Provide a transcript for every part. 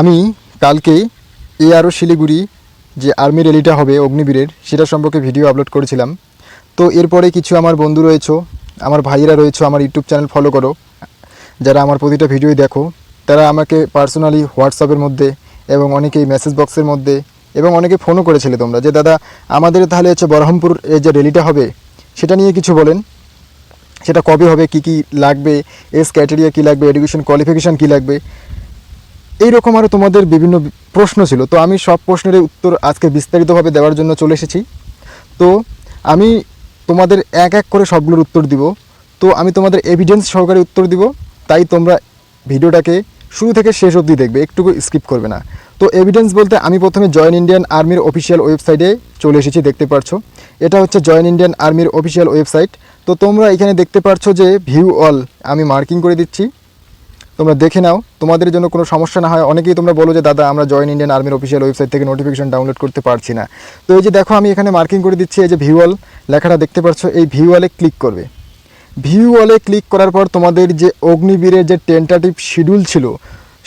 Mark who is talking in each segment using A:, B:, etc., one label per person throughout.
A: আমি কালকে এআরও শিলিগুড়ি যে আর্মি র্যালিটা হবে অগ্নিবীরের সেটা সম্পর্কে ভিডিও আপলোড করেছিলাম। তো এরপরে কিছু আমার বন্ধু রয়েছে, আমার ভাইয়েরা রয়েছে, আমার ইউটিউব চ্যানেল ফলো করো, যারা আমার প্রতিটা ভিডিওই দেখো, তারা আমাকে পার্সোনালি হোয়াটসঅ্যাপের মধ্যে এবং অনেকেই মেসেজ বক্সের মধ্যে এবং অনেকে ফোনও করেছিলে তোমরা যে দাদা আমাদের তাহলে বহরমপুর এই যে র্যালিটা হবে সেটা নিয়ে কিছু বলেন, সেটা কবে হবে, কি কি লাগবে, এজ ক্রাইটেরিয়া কী লাগবে, এডুকেশন কোয়ালিফিকেশান কী লাগবে, এইরকম আরও তোমাদের বিভিন্ন প্রশ্ন ছিল। তো আমি সব প্রশ্নের উত্তর আজকে বিস্তারিতভাবে দেওয়ার জন্য চলে এসেছি। তো আমি তোমাদের এক এক করে সবগুলোর উত্তর দিব। তো আমি তোমাদের এভিডেন্স সহকারে উত্তর দিব, তাই তোমরা ভিডিওটাকে শুরু থেকে শেষ অবধি দেখবে, একটুকু স্কিপ করবে না। তো এভিডেন্স বলতে আমি প্রথমে জয়েন ইন্ডিয়ান আর্মির অফিসিয়াল ওয়েবসাইটে চলে এসেছি, দেখতে পারছো এটা হচ্ছে জয়েন ইন্ডিয়ান আর্মির অফিসিয়াল ওয়েবসাইট। তো তোমরা এখানে দেখতে পারছো যে ভিউ অল আমি মার্কিং করে দিচ্ছি, তোমরা দেখে নাও, তোমাদের জন্য কোনো সমস্যা না হয়। অনেকেই তোমরা বলো যে দাদা আমরা জয়েন ইন্ডিয়ান আর্মির অফিসিয়াল ওয়েবসাইট থেকে নোটিফিকেশন ডাউনলোড করতে পারছি না। তো এই যে দেখো আমি এখানে মার্কিং করে দিচ্ছি, এই যে ভিউয়াল লেখাটা দেখতে পাচ্ছ, এই ভিউয়ালে ক্লিক করবে। ভিউয়ালে ক্লিক করার পর তোমাদের যে অগ্নিবীরের যে টেন্টাটিভ শিডিউল ছিল,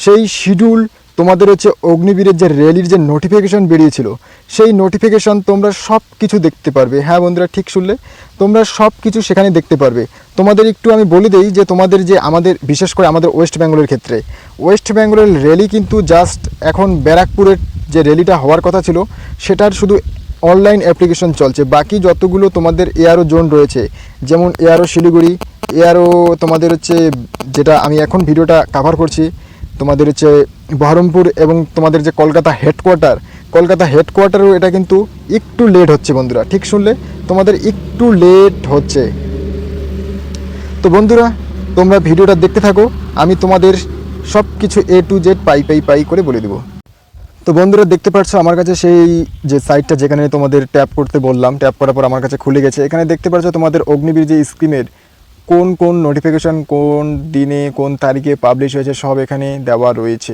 A: সেই শিডিউল তোমাদের হচ্ছে অগ্নিবীরের যে র্যালির যে নোটিফিকেশান বেরিয়েছিল সেই নোটিফিকেশান তোমরা সব কিছু দেখতে পারবে। হ্যাঁ বন্ধুরা, ঠিক শুনলে, তোমরা সব কিছু সেখানে দেখতে পারবে। তোমাদের একটু আমি বলে দিই যে তোমাদের যে আমাদের বিশেষ করে আমাদের ওয়েস্ট বেঙ্গলের ক্ষেত্রে, ওয়েস্ট বেঙ্গলের র্যালি কিন্তু জাস্ট এখন ব্যারাকপুরের যে র্যালিটা হওয়ার কথা ছিল সেটার শুধু অনলাইন অ্যাপ্লিকেশন চলছে। বাকি যতগুলো তোমাদের এআরও জোন রয়েছে, যেমন এআরও শিলিগুড়ি, এআরও তোমাদের হচ্ছে যেটা আমি এখন ভিডিওটা কভার করছি তোমাদের হচ্ছে বহরমপুর, এবং তোমাদের যে কলকাতা হেডকোয়ার্টারও এটা কিন্তু একটু লেট হচ্ছে বন্ধুরা, ঠিক শুনলে, তোমাদের একটু লেট হচ্ছে। তো বন্ধুরা তোমরা ভিডিওটা দেখতে থাকো, আমি তোমাদের সব কিছু A to Z পাই করে বলে দেবো। তো বন্ধুরা দেখতে পাচ্ছ আমার কাছে সেই যে সাইটটা যেখানে তোমাদের ট্যাপ করতে বললাম, ট্যাপ করার পর আমার কাছে খুলে গেছে। এখানে দেখতে পাচ্ছ তোমাদের অগ্নিবীর যে স্কিমের কোন কোন নোটিফিকেশান কোন দিনে কোন তারিখে পাবলিশ হয়েছে সব এখানে দেওয়া রয়েছে।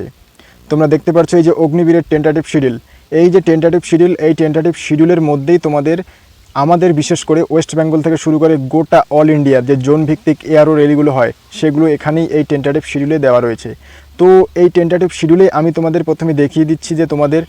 A: তোমরা দেখতে পাচ্ছ এই যে অগ্নিবীরের টেন্টাটিভ শিডিউল, এই যে টেন্টাটিভ শিডিউল, এই টেন্টাটিভ শিডিউলের মধ্যেই তোমাদের আমাদের বিশেষ করে ওয়েস্ট বেঙ্গল থেকে শুরু করে গোটা অল ইন্ডিয়ার যে জোন ভিত্তিক এআরও র্যালিগুলো হয় সেগুলো এখানেই এই টেন্টাটিভ শিডিউলে দেওয়া রয়েছে। তো এই টেন্টাটিভ শিডিউলে আমি তোমাদের প্রথমে দেখিয়ে দিচ্ছি যে তোমাদের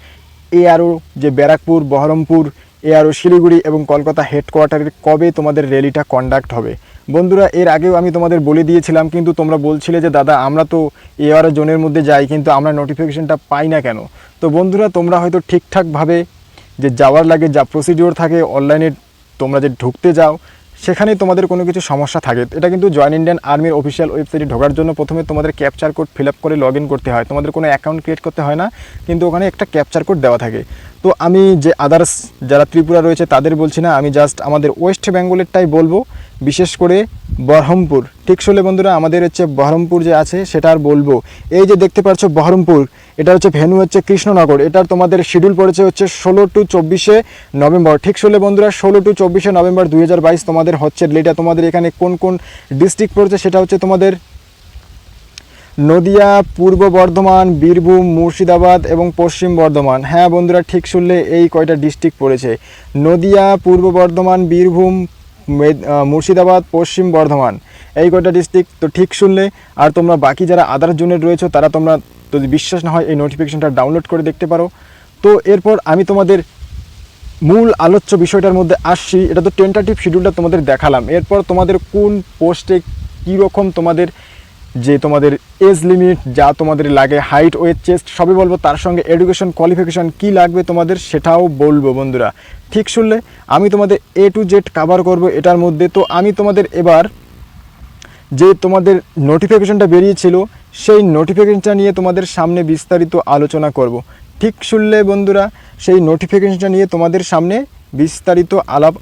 A: এআরও যে ব্যারাকপুর, বহরমপুর, এআরও শিলিগুড়ি এবং কলকাতা হেডকোয়ার্টারের কবে তোমাদের র্যালিটা কন্ডাক্ট হবে। বন্ধুরা এর আগেও আমি তোমাদের বলে দিয়েছিলাম, কিন্তু তোমরা বলছিলে যে দাদা আমরা তো এআরও জোনের মধ্যে যাই কিন্তু আমরা নোটিফিকেশনটা পাই না কেন। তো বন্ধুরা তোমরা হয়তো ঠিকঠাকভাবে যে যাওয়ার লাগে যা প্রসিডিওর থাকে অনলাইনে, তোমরা যে ঢুকতে যাও সেখানে তোমাদের কোনো কিছু সমস্যা থাকে। এটা কিন্তু জয়েন ইন্ডিয়ান আর্মির অফিসিয়াল ওয়েবসাইটে ঢোকার জন্য প্রথমে তোমাদের ক্যাপচার কোড ফিল আপ করে লগ ইন করতে হয়, তোমাদের কোনো অ্যাকাউন্ট ক্রিয়েট করতে হয় না, কিন্তু ওখানে একটা ক্যাপচার কোড দেওয়া থাকে। তো আমি যে আদার্স যারা ত্রিপুরা রয়েছে তাদের বলছি না, আমি জাস্ট আমাদের ওয়েস্ট বেঙ্গলেরটাই বলবো, বিশেষ করে বহরমপুর। ঠিক শুনলে বন্ধুরা, আমাদের হচ্ছে বহরমপুর যে আছে সেটা আর বলবো। এই যে দেখতে পাচ্ছ বহরমপুর, এটা হচ্ছে ভেন্যু হচ্ছে কৃষ্ণনগর, এটার তোমাদের শিডিউল পড়েছে হচ্ছে 16 to 24 নভেম্বর। ঠিক শুনলে বন্ধুরা, 16 to 24 নভেম্বর 2022 তোমাদের হচ্ছে র্যালিটা। তোমাদের এখানে কোন কোন ডিস্ট্রিক্ট পড়েছে সেটা হচ্ছে তোমাদের নদিয়া, পূর্ব বর্ধমান, বীরভূম, মুর্শিদাবাদ এবং পশ্চিম বর্ধমান। হ্যাঁ বন্ধুরা ঠিক শুনলে, এই কয়টা ডিস্ট্রিক্ট পড়েছে, নদিয়া, পূর্ব বর্ধমান, বীরভূম, মুর্শিদাবাদ, পশ্চিম বর্ধমান, এই কয়টা ডিস্ট্রিক্ট। তো ঠিক শুনলে, আর তোমরা বাকি যারা আদার্স জোনের রয়েছে তারা তোমরা যদি বিশ্বাস না হয় এই নোটিফিকেশনটা ডাউনলোড করে দেখতে পারো। তো এরপর আমি তোমাদের মূল আলোচ্য বিষয়টার মধ্যে আসছি। এটা তো টেন্টাটিভ শিডিউলটা তোমাদের দেখালাম, এরপর তোমাদের কোন পোস্টে কীরকম তোমাদের যে তোমাদের এজ লিমিট যা তোমাদের লাগে, হাইট, ওয়েট, চেস্ট সবই বলবো, তার সঙ্গে এডুকেশন কোয়ালিফিকেশান কী লাগবে তোমাদের সেটাও বলবো বন্ধুরা। ঠিক শুনলে, আমি তোমাদের A to Z কভার করব এটার মধ্যে। তো আমি তোমাদের এবার যে তোমাদের নোটিফিকেশনটা বেরিয়েছিল সেই নোটিফিকেশনটা নিয়ে তোমাদের সামনে বিস্তারিত আলোচনা করব। ঠিক শুনলে বন্ধুরা, সেই নোটিফিকেশনটা নিয়ে তোমাদের সামনে বিস্তারিত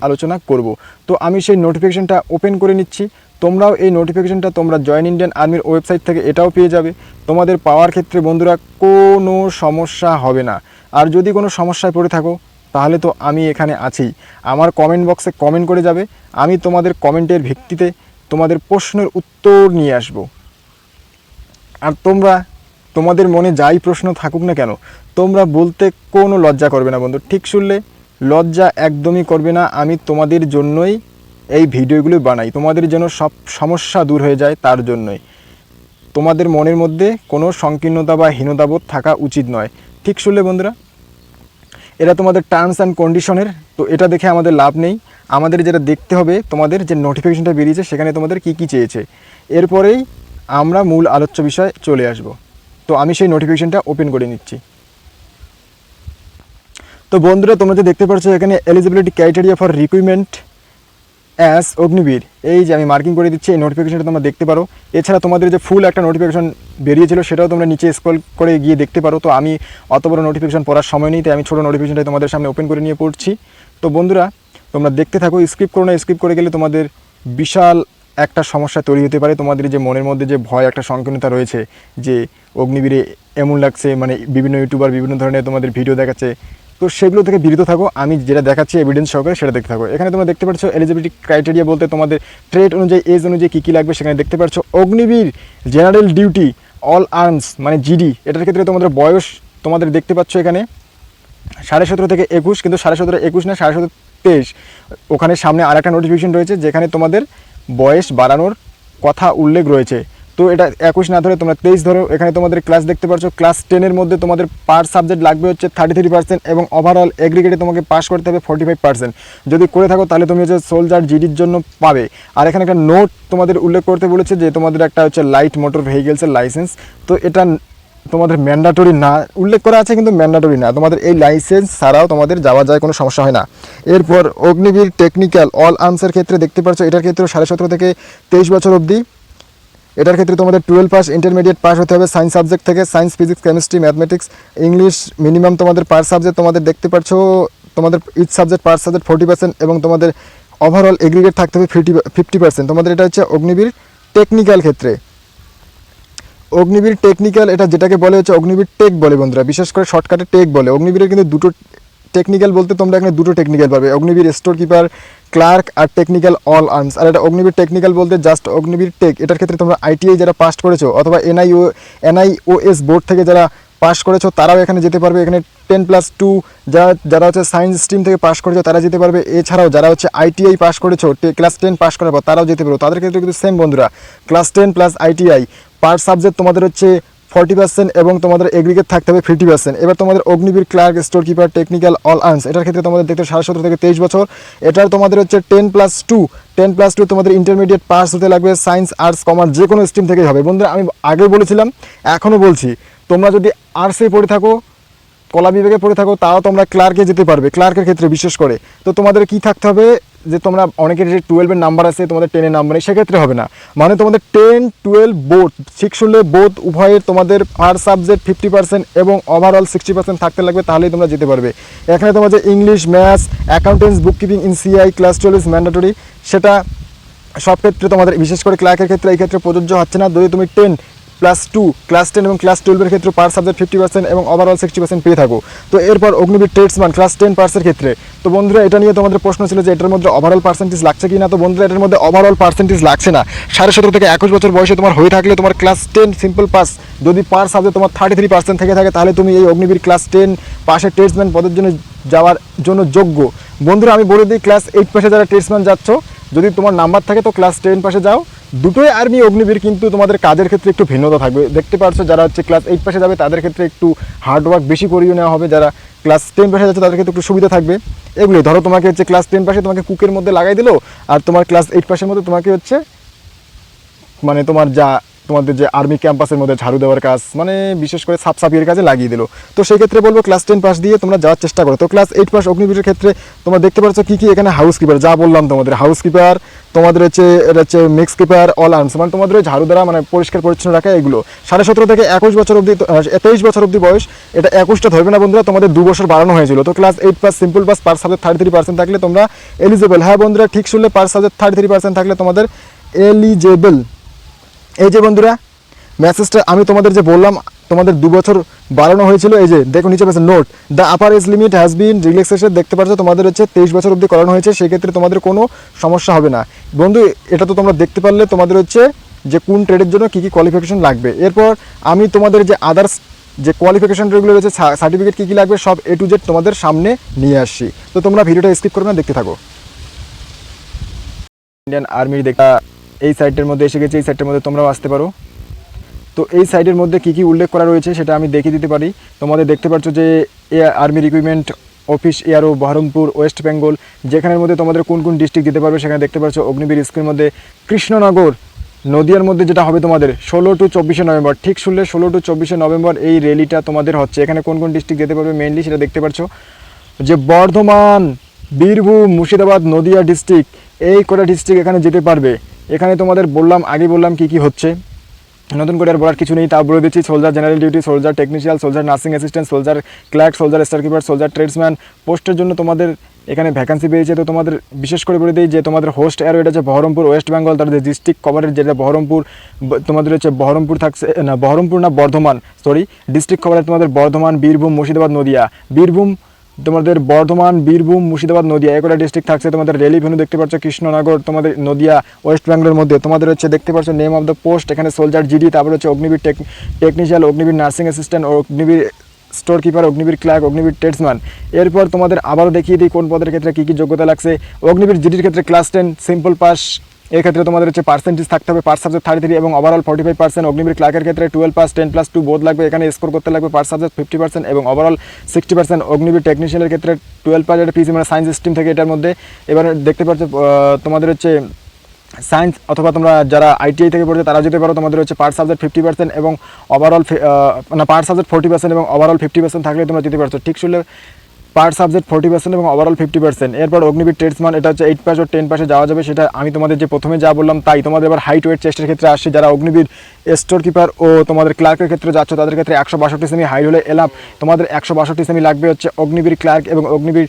A: আলোচনা করব। তো আমি সেই নোটিফিকেশনটা ওপেন করে নিচ্ছি। তোমরাও এই নোটিফিকেশনটা তোমরা জয়েন ইন্ডিয়ান আর্মির ওয়েবসাইট থেকে এটাও পেয়ে যাবে। তোমাদের পাওয়ার ক্ষেত্রে বন্ধুরা কোনো সমস্যা হবে না। আর যদি কোনো সমস্যায় পড়ে থাকো তাহলে তো আমি এখানে আছি, আমার কমেন্ট বক্সে কমেন্ট করে যাবে, আমি তোমাদের কমেন্টের ভিত্তিতে তোমাদের প্রশ্নের উত্তর নিয়ে আসব। আর তোমরা তোমাদের মনে যাই প্রশ্ন থাকুক না কেন তোমরা বলতে কোনো লজ্জা করবে না বন্ধু। ঠিক শুনলে, লজ্জা একদমই করবে না। আমি তোমাদের জন্যই এই ভিডিওগুলো বানাই, তোমাদের যেন সব সমস্যা দূর হয়ে যায় তার জন্যই। তোমাদের মনের মধ্যে কোনো সংকীর্ণতা বা হীনতাবোধ থাকা উচিত নয়। ঠিক শুনলে বন্ধুরা, এটা তোমাদের টার্মস অ্যান্ড কন্ডিশনের। তো এটা দেখে আমাদের লাভ নেই, আমাদের যেটা দেখতে হবে তোমাদের যে নোটিফিকেশনটা বেরিয়েছে সেখানে তোমাদের কি কি চেয়েছে, এরপরেই আমরা মূল আলোচ্য বিষয়ে চলে আসব। তো আমি সেই নোটিফিকেশনটা ওপেন করে নিচ্ছি। তো বন্ধুরা, তোমরা যে দেখতে পাচ্ছ এখানে eligibility criteria for recruitment as Agniveer, এই যে আমি মার্কিং করে দিচ্ছি, এই নোটিফিকেশনটা তোমরা দেখতে পারো। এছাড়া তোমাদের যে ফুল একটা নোটিফিকেশন বেরিয়েছিল সেটাও তোমরা নিচে স্ক্রল করে গিয়ে দেখতে পারো। তো আমি অত বড় নোটিফিকেশন পড়ার সময় নেই, তাই আমি ছোটো নোটিফিকেশনটা তোমাদের সামনে ওপেন করে নিয়ে পড়ছি। তো বন্ধুরা, তোমরা দেখতে থাকো, স্কিপ করো না। স্কিপ করে গেলে তোমাদের বিশাল একটা সমস্যা তৈরি হতে পারে। তোমাদের যে মনের মধ্যে যে ভয়, একটা সংকীর্ণতা রয়েছে যে অগ্নিবীরে এমন লাগছে, মানে বিভিন্ন ইউটিউবার বিভিন্ন ধরনের তোমাদের ভিডিও দেখাচ্ছে, তো সেগুলো থেকে বিরত থাকো। আমি যেটা দেখাচ্ছি এভিডেন্স সহকারে সেটা দেখতে থাকো। এখানে তোমরা দেখতে পাচ্ছ এলিজিবিলিটি ক্রাইটেরিয়া বলতে তোমাদের ট্রেড অনুযায়ী, এজ অনুযায়ী কী কী লাগবে সেখানে দেখতে পাচ্ছ। Agniveer general duty all arms মানে জিডি, এটার ক্ষেত্রে তোমাদের বয়স তোমাদের দেখতে পাচ্ছ এখানে 17.5 থেকে 21, কিন্তু 17.5 21 না, 17.5 23। ওখানে সামনে আর একটা নোটিফিকেশন রয়েছে যেখানে তোমাদের বয়স বাড়ানোর কথা উল্লেখ রয়েছে। তো এটা 21 না ধরে তোমরা 23 ধরো। এখানে তোমাদের ক্লাস দেখতে পাচ্ছ, ক্লাস 10-এর মধ্যে তোমাদের পার সাবজেক্ট লাগবে হচ্ছে 33% এবং ওভারঅল এগ্রিগেটে তোমাকে পাস করতে হবে 45%। যদি করে থাকো তাহলে তুমি হচ্ছে সোলজার জিডির জন্য পাবে। আর এখানে একটা নোট তোমাদের উল্লেখ করতে বলেছে যে তোমাদের একটা হচ্ছে লাইট মোটর ভেহিকেলসের লাইসেন্স। তো এটা তোমাদের ম্যান্ডাটরি না, উল্লেখ করা আছে কিন্তু ম্যান্ডাটরি না, তোমাদের এই লাইসেন্স ছাড়াও তোমাদের যাওয়া যায়, কোনো সমস্যা হয় না। এরপর অগ্নিবীর টেকনিক্যাল অল আর্মসের ক্ষেত্রে দেখতে পাচ্ছ, এটার ক্ষেত্রে 17.5 থেকে 23 বছর অবধি। এটার ক্ষেত্রে তোমাদের 12 পাস, ইন্টারমিডিয়েট পাস হতে হবে সায়েন্স সাবজেক্ট থেকে, science, physics, chemistry, mathematics, English. Minimum তোমাদের পার সাবজেক্ট তোমাদের দেখতে পাচ্ছ, তোমাদের ইচ সাবজেক্ট পার সাবজেক্ট 40% এবং তোমাদের ওভারঅল এগ্রিগেট থাকতে হবে 50%। তোমাদের এটা হচ্ছে অগ্নিবীর টেকনিক্যাল ক্ষেত্রে। অগ্নিবীর টেকনিক্যাল, এটা যেটাকে বলে হচ্ছে অগ্নিবীর টেক বলে বন্ধুরা, বিশেষ করে শর্টকাটে টেক বলে। অগ্নিবীরের কিন্তু দুটো টেকনিক্যাল বলতে তোমরা এখানে দুটো টেকনিক্যাল পাবে, অগ্নিবীর স্টোর কিপার ক্লার্ক আর টেকনিক্যাল অল আর্মস। আর এটা অগ্নিবীর টেকনিক্যাল বলতে জাস্ট অগ্নিবীর টেক। এটার ক্ষেত্রে তোমরা আইটিআই যারা পাস করেছো অথবা এনআইওএস বোর্ড থেকে যারা পাস করেছো তারাও এখানে যেতে পারবে। এখানে 10+2 যারা হচ্ছে সায়েন্স স্ট্রিম থেকে পাস করেছো তারা যেতে পারবে। এছাড়াও যারা হচ্ছে আইটিআই পাস করেছো, ক্লাস 10 পাস করার পর তারাও যেতে পারো। তাদের ক্ষেত্রে কিন্তু সেম বন্ধুরা, ক্লাস 10 প্লাস আইটিআই পার সাবজেক্ট তোমাদের হচ্ছে 40% এবং তোমাদের এগ্রিগেট থাকতে হবে 50%। এবার তোমাদের Agniveer clerk, store keeper, technical all arms, এটার ক্ষেত্রে তোমাদের দেখতে 17.5 থেকে 23 বছর। এটার তোমাদের হচ্ছে 10+2 তোমাদের ইন্টারমিডিয়েট পাস হতে লাগবে, সায়েন্স, আর্টস, কমার্স যে কোনো স্ট্রিম থেকেই হবে। বন্ধুরা, আমি আগে বলেছিলাম, এখনও বলছি, তোমরা যদি আর্টসে পড়ে থাকো, কলা বিভাগে পড়ে থাকো, তাও তোমরা ক্লার্কে যেতে পারবে। ক্লার্কের ক্ষেত্রে বিশেষ করে তো তোমাদের কি থাকতে হবে, যে তোমরা অনেকের যে 12-এর নাম্বার আছে তোমাদের 10-এর নাম্বার নেই, সেক্ষেত্রে হবে না। মানে তোমাদের 10, 12 বোথ, 6 হলে বোথ উভয়ের তোমাদের পার সাবজেক্ট 50% এবং ওভারঅল 60% থাকতে লাগবে, তাহলেই তোমরা যেতে পারবে। এখানে তোমাদের English, maths, accountancy, bookkeeping in CI class 12 mandatory. সেটা সব ক্ষেত্রে তোমাদের, বিশেষ করে ক্লার্কের ক্ষেত্রে এই ক্ষেত্রে প্রযোজ্য হচ্ছে না। যদি তুমি 10+2 ক্লাস 10 এবং ক্লাস 12-এর ক্ষেত্রে পার সাবজেক্ট 50% এবং ওভারঅল 60% পেয়ে থাকো। তো এরপর অগ্নিবীর ট্রেডসম্যান ক্লাস 10 পাসের ক্ষেত্রে, তো বন্ধুরা এটা নিয়ে তোমাদের প্রশ্ন ছিল যে এটার মধ্যে ওভারঅল পার্সেন্টেজ লাগছে কি না। তো বন্ধুরা, এটার মধ্যে ওভারঅল পার্সেন্টেজ লাগছে না। 17.5 থেকে 21 বছর বয়সে তোমার হয়ে থাকলে তোমার ক্লাস 10 সিম্পল পাস, যদি পার সাবজেক্ট তোমার 33% থেকে থাকে, তাহলে তুমি এই অগ্নিবীর ক্লাস 10 পাশের ট্রেডসম্যান পদের জন্য যাওয়ার জন্য যোগ্য। বন্ধুরা, আমি বলে দিই, ক্লাস 8 পাশে যারা ট্রেডসম্যান যাচ্ছ, যদি তোমার নাম্বার থাকে তো ক্লাস 10 পাশে যাও। দুটোই আর্মি অগ্নিবীর, কিন্তু তোমাদের কাজের ক্ষেত্রে একটু ভিন্নতা থাকবে। দেখতে পাচ্ছ, যারা হচ্ছে ক্লাস 8 পাশে যাবে তাদের ক্ষেত্রে একটু হার্ডওয়ার্ক বেশি করিয়ে নেওয়া হবে, যারা ক্লাস 10 পাশে যাচ্ছে তাদের ক্ষেত্রে একটু সুবিধা থাকবে। এগুলোই ধরো, তোমাকে হচ্ছে ক্লাস 10 পাশে তোমাকে কুকের মধ্যে লাগাই দিলো, আর তোমার ক্লাস 8 পাশের মধ্যে তোমাকে হচ্ছে মানে তোমাদের যে আর্মি ক্যাম্পাসের মধ্যে ঝাড়ু দেওয়ার কাজ, মানে বিশেষ করে সাফসাফিয়ের কাজে লাগিয়ে দিল। তো সেই ক্ষেত্রে বলবো ক্লাস 10 পাস দিয়ে তোমরা যাওয়ার চেষ্টা করো। তো ক্লাস 8 পাস অগ্নিবীরের ক্ষেত্রে তোমরা দেখতে পাচ্ছ কী কী, এখানে হাউস কিপার, যা বললাম তোমাদের, হাউস কিপার, তোমাদের হচ্ছে এটা হচ্ছে মিক্স কিপার অল আর্মস, মানে তোমাদের ওই ঝাড়ু দ্বারা মানে পরিষ্কার পরিচ্ছন্ন রাখা, এগুলো 17.5 থেকে 21 বছর অবধি, 23 বছর অবধি বয়স। এটা 21টা ধরবে না বন্ধুরা, তোমাদের 2 বছর বাড়ানো হয়েছিল। তো ক্লাস 8 পাস সিম্পল পাস পার সাবজেক্ট 33% থাকলে তোমরা এলিজেবল। হ্যাঁ বন্ধুরা, ঠিক শুনলে, পার সাবজেক্ট 33% থাকলে তোমাদের এলিজেবল। এই যে বন্ধুরা, মেসেজটা আমি তোমাদের যে বললাম, তোমাদের 2 বছর বাড়ানো হয়েছিল। এই যে দেখো নিচে পেয়েছে note, the upper age limit has been relaxation, দেখতে পাচ্ছ তোমাদের হচ্ছে 23 বছর অবধি করানো হয়েছে। সেক্ষেত্রে তোমাদের কোনো সমস্যা হবে না বন্ধু। এটা তো তোমরা দেখতে পারলে তোমাদের হচ্ছে যে কোন ট্রেডের জন্য কী কী কোয়ালিফিকেশন লাগবে। এরপর আমি তোমাদের যে আদার্স যে কোয়ালিফিকেশন যেগুলো রয়েছে, সার্টিফিকেট কী কী লাগবে, সব A to Z তোমাদের সামনে নিয়ে আসছি। তো তোমরা ভিডিওটা স্কিপ করবে না, দেখতে থাকো। ইন্ডিয়ান আর্মির দেখা এই সাইটের মধ্যে এসে গেছে, এই সাইটের মধ্যে তোমরাও আসতে পারো। তো এই সাইডের মধ্যে কী কী উল্লেখ করা রয়েছে সেটা আমি দেখিয়ে দিতে পারি। তোমাদের দেখতে পাচ্ছ যে army recruitment office ARO Baharampur West Bengal, যেখানের মধ্যে তোমাদের কোন কোন ডিস্ট্রিক্ট দিতে পারবে সেখানে দেখতে পাচ্ছ অগ্নিবীর স্কুলের মধ্যে কৃষ্ণনগর নদিয়ার মধ্যে যেটা হবে তোমাদের 16 টু 24 নভেম্বর, ঠিক শুনলে 16 টু 24 নভেম্বর এই র্যালিটা তোমাদের হচ্ছে। এখানে কোন কোন ডিস্ট্রিক্ট যেতে পারবে মেইনলি সেটা দেখতে পাচ্ছ যে বর্ধমান, বীরভূম, মুর্শিদাবাদ, নদিয়া ডিস্ট্রিক্ট, এই কটা ডিস্ট্রিক্ট এখানে যেতে পারবে। এখানে তোমাদের আগে বললাম কী কী হচ্ছে, নতুন করে আর বলার কিছু নেই, তা বলে দিচ্ছি। Soldier general duty, soldier technical, soldier nursing assistant, soldier clerk, soldier store keeper, soldier tradesman পোস্টের জন্য তোমাদের এখানে ভ্যাকান্সি পেয়েছে। তো তোমাদের বিশেষ করে বলে দিই যে তোমাদের হোস্ট এয়ারও এটা হচ্ছে বহরমপুর ওয়েস্ট বেঙ্গল, তাদের ডিস্ট্রিক্ট কভারের যেটা বহরমপুর, তোমাদের হচ্ছে বহরমপুর থাকছে না, বহরমপুর না বর্ধমান, সরি, ডিস্ট্রিক্ট কভারের তোমাদের বর্ধমান, বীরভূম, মুর্শিদাবাদ, নদিয়া। বীরভূম তোমাদের বর্ধমান, বীরভূম, মুর্শিদাবাদ, নদিয়া এগুলো ডিস্ট্রিক্ট থাকছে। তোমাদের রেলি ভেন্যু দেখতে পাচ্ছ কৃষ্ণনগর, তোমাদের নদিয়া ওয়েস্ট বেঙ্গলের মধ্যে। তোমাদের হচ্ছে দেখতে পাচ্ছ নেম অফ দ্য পোস্ট এখানে সোলজার জিডি, তারপর হচ্ছে Agniveer technical, Agniveer nursing assistant, Agniveer store keeper, Agniveer clerk, Agniveer tradesman. এরপর তোমাদের আবারও দেখিয়ে দিই কোন পদের ক্ষেত্রে কী কী যোগ্যতা লাগছে। অগ্নিবীর জিডির ক্ষেত্রে ক্লাস 10 সিম্পল পাস, এক্ষেত্রে তোমাদের হচ্ছে পার্সেন্টেজ থাকতে হবে পার সাবজেক্ট 33 এবং ওভারঅল 45%। অগ্নিবীর ক্লার্কের ক্ষেত্রে 12 পাস 10+2 বোধ লাগবে, এখানে স্কোর করতে লাগবে পার সাবজেক্ট 50% এবং ওভারঅল 60%। অগ্নিবীর টেকনিশিয়ানের ক্ষেত্রে 12 পাস, এটা পিসি মানে সায়েন্স স্ট্রিম থেকে এটার মধ্যে। এবার দেখতে পাচ্ছ তোমাদের হচ্ছে সায়েন্স অথবা তোমরা যারা আইটিআই থেকে পড়ছো তারা যেতে পারো। তোমাদের হচ্ছে পার সাবজেক্ট 50% এবং ওভারঅল না পার সাবজেক্ট 40% এবং ওভারঅল 50% থাকলে তোমরা যেতে পারছো, ঠিক শুনলে পার সাবজেক্ট 40% এবং ওভারঅল 50%। এরপর অগ্নিবীর ট্রেডসম্যান, এটা হচ্ছে 8 পাস ও 10 পাসে যাওয়া যাবে, সেটা আমি তোমাদের যে প্রথমে যা বললাম তাই। তোমাদের এবার হাইট ওয়েট চেস্টের ক্ষেত্রে আসছে, যারা অগ্নিবীর স্টোর কিপার ও তোমাদের ক্লার্কের ক্ষেত্রে যাচ্ছ তাদের ক্ষেত্রে 162 সেমি হাইট হলে এলাম, তোমাদের 162 সেমি লাগবে হচ্ছে অগ্নিবীর ক্লার্ক এবং অগ্নিবীর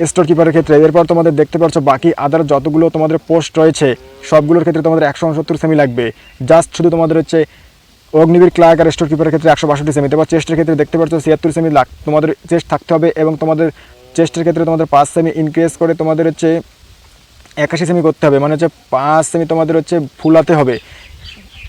A: স্টোর কিপারের ক্ষেত্রে। এরপর তোমাদের দেখতে পাচ্ছ বাকি আদার যতগুলো তোমাদের পোস্ট রয়েছে সবগুলোর ক্ষেত্রে তোমাদের 169 সেমি লাগবে। জাস্ট শুধু তোমাদের হচ্ছে অগ্নিবীর ক্লার্ক আর স্টোর কিপারের ক্ষেত্রে 162 সেমি। এবার চেস্টের ক্ষেত্রে দেখতে পাচ্ছ 76 সেমি তোমাদের চেস্ট থাকতে হবে এবং তোমাদের চেস্টের ক্ষেত্রে তোমাদের 5 সেমি ইনক্রিজ করে তোমাদের হচ্ছে 81 সেমি করতে হবে, মানে হচ্ছে 5 সেমি তোমাদের হচ্ছে ফুলাতে হবে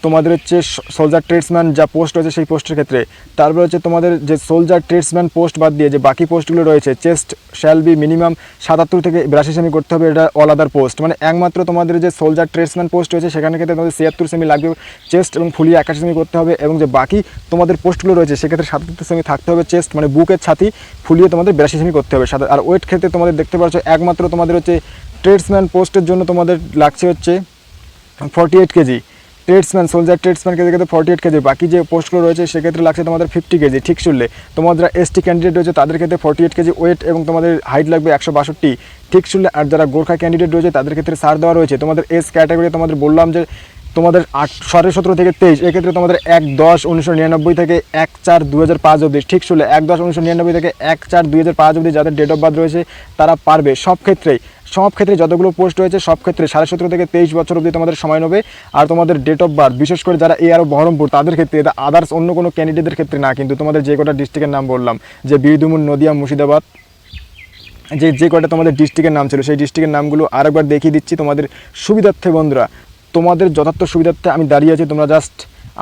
A: তোমাদের হচ্ছে সোলজার ট্রেডসম্যান যা পোস্ট রয়েছে সেই পোস্টের ক্ষেত্রে। তারপর হচ্ছে তোমাদের যে সোলজার ট্রেডসম্যান পোস্ট বাদ দিয়ে যে বাকি পোস্টগুলো রয়েছে চেস্ট শ্যাল বি মিনিমাম 77 থেকে 82 সেমি করতে হবে, এটা অল আদার পোস্ট। মানে একমাত্র তোমাদের যে সোলজার ট্রেডসম্যান পোস্ট রয়েছে সেখানে ক্ষেত্রে তোমাদের 76 সেমি লাগবে চেস্ট এবং ফুলিয়ে 81 সেমি করতে হবে, এবং যে বাকি তোমাদের পোস্টগুলো রয়েছে সেক্ষেত্রে 77 সেমি থাকতে হবে চেস্ট, মানে বুকের ছাতি ফুলিয়ে তোমাদের 82 সেমি করতে হবে। আর ওয়েট ক্ষেত্রে তোমাদের দেখতে পাচ্ছ একমাত্র তোমাদের হচ্ছে ট্রেডসম্যান পোস্টের জন্য তোমাদের লাগছে হচ্ছে 48 কেজি। ট্রেডসম্যান সোলজার ট্রেডসম্যানকে ক্ষেত্রে 48 কেজি, বাকি যে পোস্টগুলো রয়েছে সেক্ষেত্রে লাগছে তোমাদের 50 কেজি, ঠিক শুনলে। তোমাদের যারা এসটি ক্যান্ডিডেট রয়েছে তাদের ক্ষেত্রে 48 কেজি ওয়েট এবং তোমাদের হাইট লাগবে 162, ঠিক শুনলে। আর যারা গোর্খা ক্যান্ডিডেট রয়েছে তাদের ক্ষেত্রে ছাড় দেওয়া রয়েছে। তোমাদের এস ক্যাটাগরি তোমাদের বললাম যে তোমাদের 17 থেকে 23, এক্ষেত্রে তোমাদের 1-10-1999 থেকে 1-4-2005 অবধি, ঠিক শুনলে 1-10-1999 থেকে 1-4-2005 অবধি যাদের ডেট অফ বার্থ রয়েছে তারা পারবে। সব ক্ষেত্রে যতগুলো পোস্ট রয়েছে সব ক্ষেত্রে 17.5 থেকে 23 বছর অবধি তোমাদের সময় নেবে। আর তোমাদের ডেট অফ বার্থ বিশেষ করে যারা এআরও বহরমপুর তাদের ক্ষেত্রে, এটা আদার্স অন্য কোনো ক্যান্ডিডেটের ক্ষেত্রে না, কিন্তু তোমাদের যে কটা ডিস্ট্রিক্টের নাম বললাম যে বীরভূম, নদিয়া, মুর্শিদাবাদ, যে কটা তোমাদের ডিস্ট্রিক্টের নাম ছিল সেই ডিস্ট্রিক্টের নামগুলো আরেকবার দেখিয়ে দিচ্ছি তোমাদের সুবিধার্থে। বন্ধুরা তোমাদের যথার্থ সুবিধার্থে আমি দাঁড়িয়ে আছি, তোমরা জাস্ট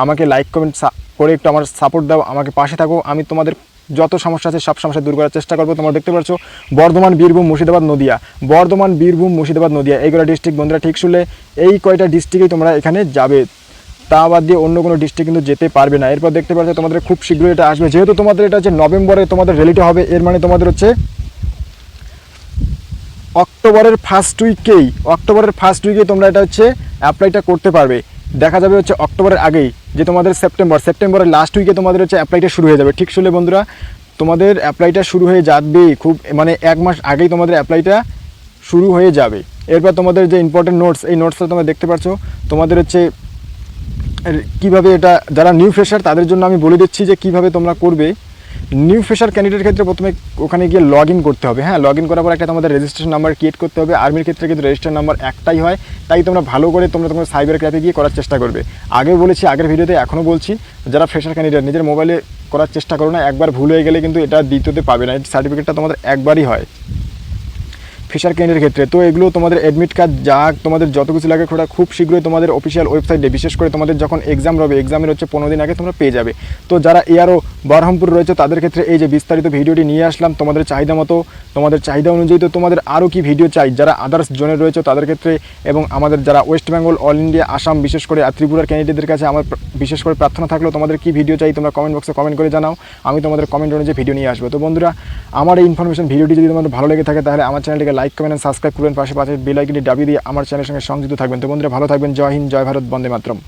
A: আমাকে লাইক কমেন্ট করে একটু আমার সাপোর্ট দাও, আমাকে পাশে থাকো। আমি তোমাদের যত সমস্যা আছে সব সমস্যা দূর করার চেষ্টা করবো। তোমরা দেখতে পাচ্ছ বর্ধমান, বীরভূম, মুর্শিদাবাদ, নদিয়া, বর্ধমান, বীরভূম, মুর্শিদাবাদ, নদিয়া এই কটা ডিস্ট্রিক্ট বন্ধুরা, ঠিক শুনলে এই কয়টা ডিস্ট্রিক্টেই তোমরা এখানে যাবে, তা বাদ দিয়ে অন্য কোনো ডিস্ট্রিক্ট কিন্তু যেতে পারবে না। এরপর দেখতে পাচ্ছ তোমাদের খুব শীঘ্রই এটা আসবে, যেহেতু তোমাদের এটা হচ্ছে নভেম্বরে তোমাদের র্যালিটা হবে, এর মানে তোমাদের হচ্ছে অক্টোবরের ফার্স্ট উইকেই তোমরা এটা হচ্ছে অ্যাপ্লাইটা করতে পারবে। দেখা যাবে হচ্ছে অক্টোবরের আগেই যে তোমাদের সেপ্টেম্বরের লাস্ট উইকে তোমাদের হচ্ছে অ্যাপ্লাইটা শুরু হয়ে যাবে, ঠিক শুনলে বন্ধুরা। তোমাদের অ্যাপ্লাইটা শুরু হয়ে যাবে খুব, মানে 1 মাস আগেই তোমাদের অ্যাপ্লাইটা শুরু হয়ে যাবে। এরপর তোমাদের যে ইম্পর্টেন্ট নোটস, এই নোটসটা তোমরা দেখতে পাচ্ছ। তোমাদের হচ্ছে কীভাবে এটা যারা নিউ ফ্রেশার তাদের জন্য আমি বলে দিচ্ছি যে কীভাবে তোমরা করবে। নিউ ফ্রেশার ক্যান্ডিডেটের ক্ষেত্রে প্রথমে ওখানে গিয়ে লগ ইন করতে হবে। হ্যাঁ, লগ ইন করার পর একটা তোমাদের রেজিস্ট্রেশন নাম্বার ক্রিয়েট করতে হবে। আর্মির ক্ষেত্রে কিন্তু রেজিস্ট্রেশন নাম্বার একটাই হয়, তাই তোমরা ভালো করে তোমার সাইবার ক্যাফে গিয়ে করার চেষ্টা করবে। আগেও বলেছি, আগের ভিডিওতে এখনও বলছি, যারা ফ্রেশার ক্যান্ডিডেট নিজের মোবাইলে করার চেষ্টা করো না, একবার ভুল হয়ে গেলে কিন্তু এটা দ্বিতীয়তে পাবে না। এই সার্টিফিকেটটা তোমাদের একবারই হয়। ফিশার ক্যান্ডিডেটের ক্ষেত্রে। তো এগুলো তোমাদের অ্যাডমিট কার্ড যা তোমাদের যত কিছু লাগে ওটা খুব শীঘ্রই তোমাদের অফিসিয়াল ওয়েবসাইটে, বিশেষ করে তোমাদের যখন এক্সাম হবে, এক্সামের হচ্ছে 15 দিন আগে তোমরা পেয়ে যাবে। তো যারা এআরও বহরমপুর রয়েছে তাদের ক্ষেত্রে এই যে বিস্তারিত ভিডিওটি নিয়ে আসলাম তোমাদের চাহিদা মতো, তোমাদের চাহিদা অনুযায়ী। তো তোমাদের আরও কি ভিডিও চাই যারা আদার্স জোনে রয়েছে তাদের ক্ষেত্রে, এবং আমাদের যারা West Bengal, all India, Assam, বিশেষ করে ত্রিপুরার ক্যান্ডিডেটদের কাছে আমার বিশেষ করে প্রার্থনা থাকলো তোমাদের কি ভিডিও চাই তোমরা কমেন্ট বক্সে কমেন্ট করে জানাও, আমি তোমাদের কমেন্ট অনুযায়ী ভিডিও নিয়ে আসবো। তো বন্ধুরা, আমার এই ইনফরমেশন ভিডিওটি যদি তোমাদের ভালো লেগে থাকে তাহলে আমার চ্যানেলটিকে লাইক, কমেন্ট, সাবস্ক্রাইব করবেন, পাশে বেল আইকনটি দাবিয়ে দিয়ে আমার চ্যানেলের সঙ্গে সংযুক্ত থাকবেন। তো বন্ধুরা, ভালো থাকবেন। জয় হিন্দ, জয় ভারত, বন্দে মাতরম।